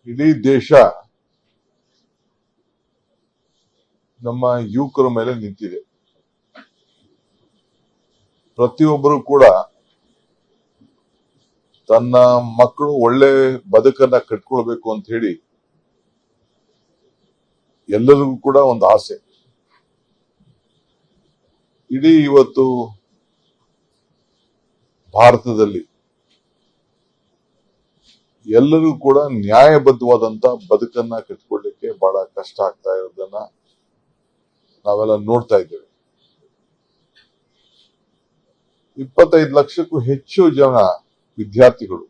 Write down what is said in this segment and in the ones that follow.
ಇಡೀ ದೇಶ ನಮ್ಮ ಯುವಕರ ಮೇಲೆ ನಿಂತಿದೆ. ಪ್ರತಿಯೊಬ್ಬರು ಕೂಡ ತನ್ನ ಮಕ್ಕಳು ಒಳ್ಳೆ ಬದುಕನ್ನ ಕಟ್ಕೊಳ್ಬೇಕು ಅಂತ ಹೇಳಿ ಎಲ್ಲರಿಗೂ ಕೂಡ ಒಂದು ಆಸೆ. ಇಡೀ ಇವತ್ತು ಭಾರತದಲ್ಲಿ ಎಲ್ಲರಿಗೂ ಕೂಡ ನ್ಯಾಯಬದ್ಧವಾದಂತ ಬದುಕನ್ನ ಕಟ್ಕೊಳ್ಳಿಕ್ಕೆ ಬಹಳ ಕಷ್ಟ ಆಗ್ತಾ ಇರೋದನ್ನ ನಾವೆಲ್ಲ ನೋಡ್ತಾ ಇದ್ದೇವೆ. 25 ಲಕ್ಷಕ್ಕೂ ಹೆಚ್ಚು ಜನ ವಿದ್ಯಾರ್ಥಿಗಳು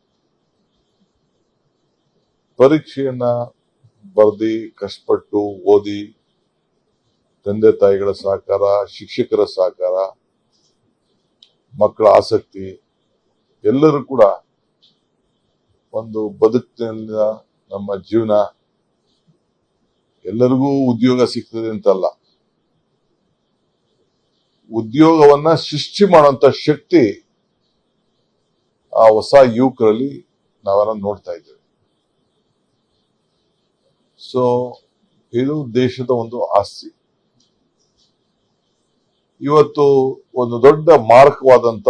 ಪರೀಕ್ಷೆಯನ್ನ ಬರೆದಿ ಕಷ್ಟಪಟ್ಟು ಓದಿ ತಂದೆ ತಾಯಿಗಳ ಸಹಕಾರ, ಶಿಕ್ಷಕರ ಸಹಕಾರ, ಮಕ್ಕಳ ಆಸಕ್ತಿ ಎಲ್ಲರೂ ಕೂಡ ಒಂದು ಬದುಕಿನ ನಮ್ಮ ಜೀವನ ಎಲ್ಲರಿಗೂ ಉದ್ಯೋಗ ಸಿಗ್ತದೆ ಅಂತಲ್ಲ, ಉದ್ಯೋಗವನ್ನ ಸೃಷ್ಟಿ ಮಾಡುವಂತ ಶಕ್ತಿ ಆ ಹೊಸ ಯುವಕರಲ್ಲಿ ನಾವೆಲ್ಲ ನೋಡ್ತಾ ಇದ್ದೇವೆ. ಸೊ ಇದು ದೇಶದ ಒಂದು ಆಸ್ತಿ. ಇವತ್ತು ಒಂದು ದೊಡ್ಡ ಮಾರಕವಾದಂತ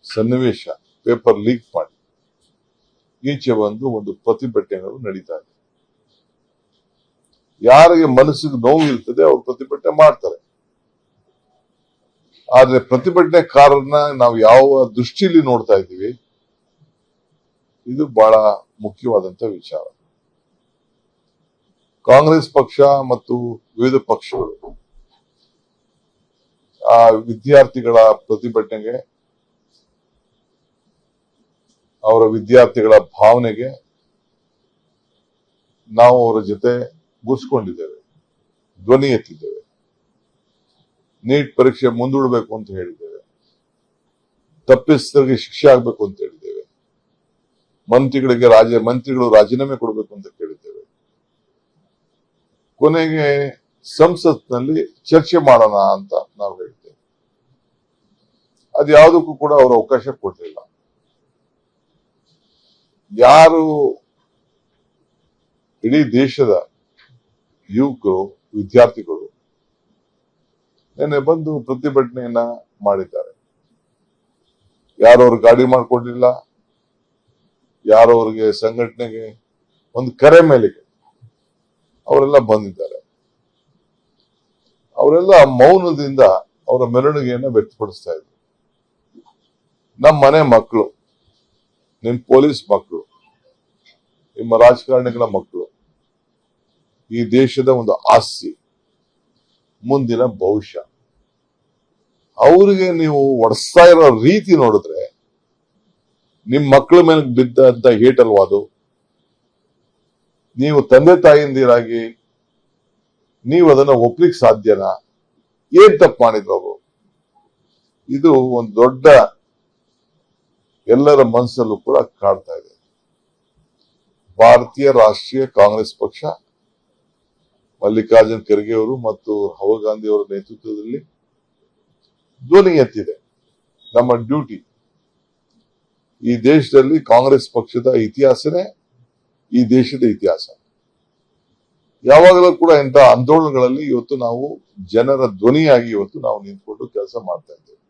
ಸನ್ನಿವೇಶ, ಪೇಪರ್ ಲೀಕ್ ಮಾಡಿ ಈಚೆ ಬಂದು ಒಂದು ಪ್ರತಿಭಟನೆಗಳು ನಡೀತಾ ಇದೆ. ಯಾರಿಗೆ ಮನಸ್ಸಿಗೆ ನೋವು ಇರ್ತದೆ ಅವರು ಪ್ರತಿಭಟನೆ ಮಾಡ್ತಾರೆ. ಆದ್ರೆ ಪ್ರತಿಭಟನೆಕಾರರನ್ನ ನಾವು ಯಾವ ದೃಷ್ಟಿಯಲ್ಲಿ ನೋಡ್ತಾ ಇದ್ದೀವಿ, ಇದು ಬಹಳ ಮುಖ್ಯವಾದಂತ ವಿಚಾರ. ಕಾಂಗ್ರೆಸ್ ಪಕ್ಷ ಮತ್ತು ವಿವಿಧ ಪಕ್ಷಗಳು ಆ ವಿದ್ಯಾರ್ಥಿಗಳ ಪ್ರತಿಭಟನೆಗೆ, ಅವರ ವಿದ್ಯಾರ್ಥಿಗಳ ಭಾವನೆಗೆ ನಾವು ಅವರ ಜೊತೆ ಗುರ್ಸ್ಕೊಂಡಿದ್ದೇವೆ, ಧ್ವನಿ ಎತ್ತಿದ್ದೇವೆ. ನೀಟ್ ಪರೀಕ್ಷೆ ಮುಂದೂಡಬೇಕು ಅಂತ ಹೇಳಿದ್ದೇವೆ, ತಪ್ಪಿಸಿದವರಿಗೆ ಶಿಕ್ಷೆ ಆಗ್ಬೇಕು ಅಂತ ಹೇಳಿದ್ದೇವೆ, ಮಂತ್ರಿಗಳು ರಾಜೀನಾಮೆ ಕೊಡಬೇಕು ಅಂತ ಕೇಳಿದ್ದೇವೆ. ಕೊನೆಗೆ ಸಂಸತ್ನಲ್ಲಿ ಚರ್ಚೆ ಮಾಡೋಣ ಅಂತ ನಾವು ಹೇಳ್ತೇವೆ. ಅದ್ಯಾವುದಕ್ಕೂ ಕೂಡ ಅವರು ಅವಕಾಶ ಕೊಡಲಿಲ್ಲ. ಯಾರು ಇಡೀ ದೇಶದ ಯುವಕರು, ವಿದ್ಯಾರ್ಥಿಗಳು ನೆನ್ನೆ ಬಂದು ಪ್ರತಿಭಟನೆಯನ್ನ ಮಾಡಿದ್ದಾರೆ. ಯಾರವ್ರ ಗಾಡಿ ಮಾಡ್ಕೊಡ್ಲಿಲ್ಲ, ಯಾರವ್ರಿಗೆ ಸಂಘಟನೆಗೆ ಒಂದು ಕರೆ ಮೇಲೆಗೆ ಅವರೆಲ್ಲ ಬಂದಿದ್ದಾರೆ. ಅವರೆಲ್ಲ ಮೌನದಿಂದ ಅವರ ಮೆರವಣಿಗೆಯನ್ನ ವ್ಯಕ್ತಪಡಿಸ್ತಾ ಇದ್ರು. ನಮ್ಮ ಮನೆ ಮಕ್ಕಳು, ನಿಮ್ ಪೊಲೀಸ್ ಮಕ್ಕಳು, ನಿಮ್ಮ ರಾಜಕಾರಣಿಗಳ ಮಕ್ಕಳು, ಈ ದೇಶದ ಒಂದು ಆಸ್ತಿ, ಮುಂದಿನ ಭವಿಷ್ಯ. ಅವರಿಗೆ ನೀವು ಒಡಿಸ್ತಾ ಇರೋ ರೀತಿ ನೋಡಿದ್ರೆ ನಿಮ್ ಮಕ್ಕಳ ಮೇಲೆ ಬಿದ್ದಂತ ಏಟಲ್ವಾದು. ನೀವು ತಂದೆ ತಾಯಿಯಂದಿರಾಗಿ ನೀವು ಅದನ್ನ ಒಪ್ಲಿಕ್ಕೆ ಸಾಧ್ಯನಾ? ಏನ್ ತಪ್ಪು ಮಾಡಿದ್ರು ಅವರು? ಇದು ಒಂದು ದೊಡ್ಡ ಎಲ್ಲರ ಮನಸ್ಸಲ್ಲೂ ಕೂಡ ಕಾಡ್ತಾ ಇದೆ. ಭಾರತೀಯ ರಾಷ್ಟ್ರೀಯ ಕಾಂಗ್ರೆಸ್ ಪಕ್ಷ, ಮಲ್ಲಿಕಾರ್ಜುನ್ ಖರ್ಗೆ ಅವರು ಮತ್ತು ರಾಹುಲ್ ಗಾಂಧಿ ಅವರ ನೇತೃತ್ವದಲ್ಲಿ ಧ್ವನಿ ಎತ್ತಿದೆ. ನಮ್ಮ ಡ್ಯೂಟಿ. ಈ ದೇಶದಲ್ಲಿ ಕಾಂಗ್ರೆಸ್ ಪಕ್ಷದ ಇತಿಹಾಸನೇ ಈ ದೇಶದ ಇತಿಹಾಸ. ಯಾವಾಗಲೂ ಕೂಡ ಇಂಥ ಆಂದೋಲನಗಳಲ್ಲಿ ಇವತ್ತು ನಾವು ಜನರ ಧ್ವನಿಯಾಗಿ ಇವತ್ತು ನಾವು ನಿಂತ್ಕೊಂಡು ಕೆಲಸ ಮಾಡ್ತಾ ಇದ್ದೇವೆ.